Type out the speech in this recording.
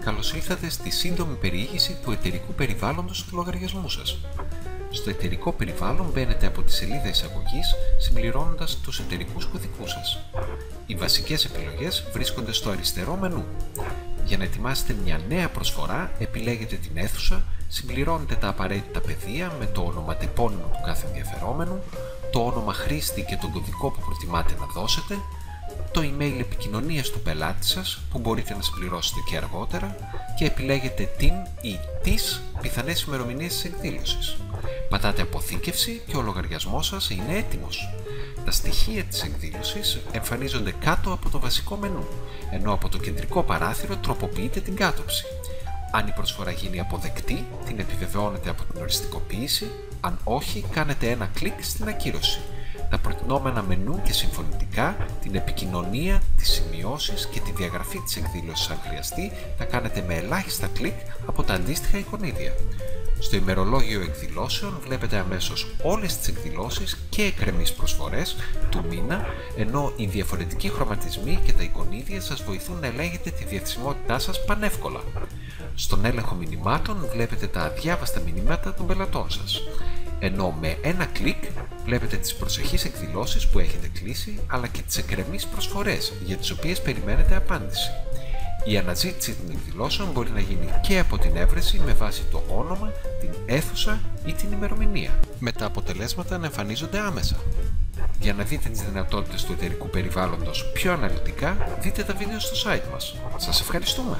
Καλώς ήλθατε στη σύντομη περιήγηση του εταιρικού περιβάλλοντος του λογαριασμού σας. Στο εταιρικό περιβάλλον μπαίνετε από τη σελίδα εισαγωγής συμπληρώνοντας τους εταιρικούς κωδικούς σας. Οι βασικές επιλογές βρίσκονται στο αριστερό μενού. Για να ετοιμάσετε μια νέα προσφορά, επιλέγετε την αίθουσα, συμπληρώνετε τα απαραίτητα πεδία με το ονοματεπώνυμο του κάθε ενδιαφερόμενου, το όνομα χρήστη και τον κωδικό που προτιμάτε να δώσετε, το email επικοινωνίας του πελάτη σας που μπορείτε να συμπληρώσετε και αργότερα και επιλέγετε την ή τις πιθανές ημερομηνίες της εκδήλωσης. Πατάτε αποθήκευση και ο λογαριασμός σας είναι έτοιμος. Τα στοιχεία της εκδήλωσης εμφανίζονται κάτω από το βασικό μενού, ενώ από το κεντρικό παράθυρο τροποποιείτε την κάτωψη. Αν η προσφορά γίνει αποδεκτή, την επιβεβαιώνετε από την οριστικοποίηση, αν όχι, κάνετε ένα κλικ στην ακύρωση. Τα προτινόμενα μενού και συμφωνητικά, την επικοινωνία, τις σημειώσεις και τη διαγραφή της εκδήλωσης αν χρειαστεί, θα κάνετε με ελάχιστα κλικ από τα αντίστοιχα εικονίδια. Στο ημερολόγιο εκδηλώσεων βλέπετε αμέσως όλες τις εκδηλώσεις και εκκρεμείς προσφορές του μήνα, ενώ οι διαφορετικοί χρωματισμοί και τα εικονίδια σας βοηθούν να ελέγχετε τη διαθεσιμότητά σας πανεύκολα. Στον έλεγχο μηνυμάτων βλέπετε τα αδιάβαστα μηνύματα των πελατών σας, ενώ με ένα κλικ βλέπετε τις προσεχείς εκδηλώσεις που έχετε κλείσει, αλλά και τις εκκρεμείς προσφορές για τις οποίες περιμένετε απάντηση. Η αναζήτηση των εκδηλώσεων μπορεί να γίνει και από την έβρεση με βάση το όνομα, την αίθουσα ή την ημερομηνία, με τα αποτελέσματα να εμφανίζονται άμεσα. Για να δείτε τις δυνατότητες του εταιρικού περιβάλλοντος πιο αναλυτικά, δείτε τα βίντεο στο site μας. Σας ευχαριστούμε!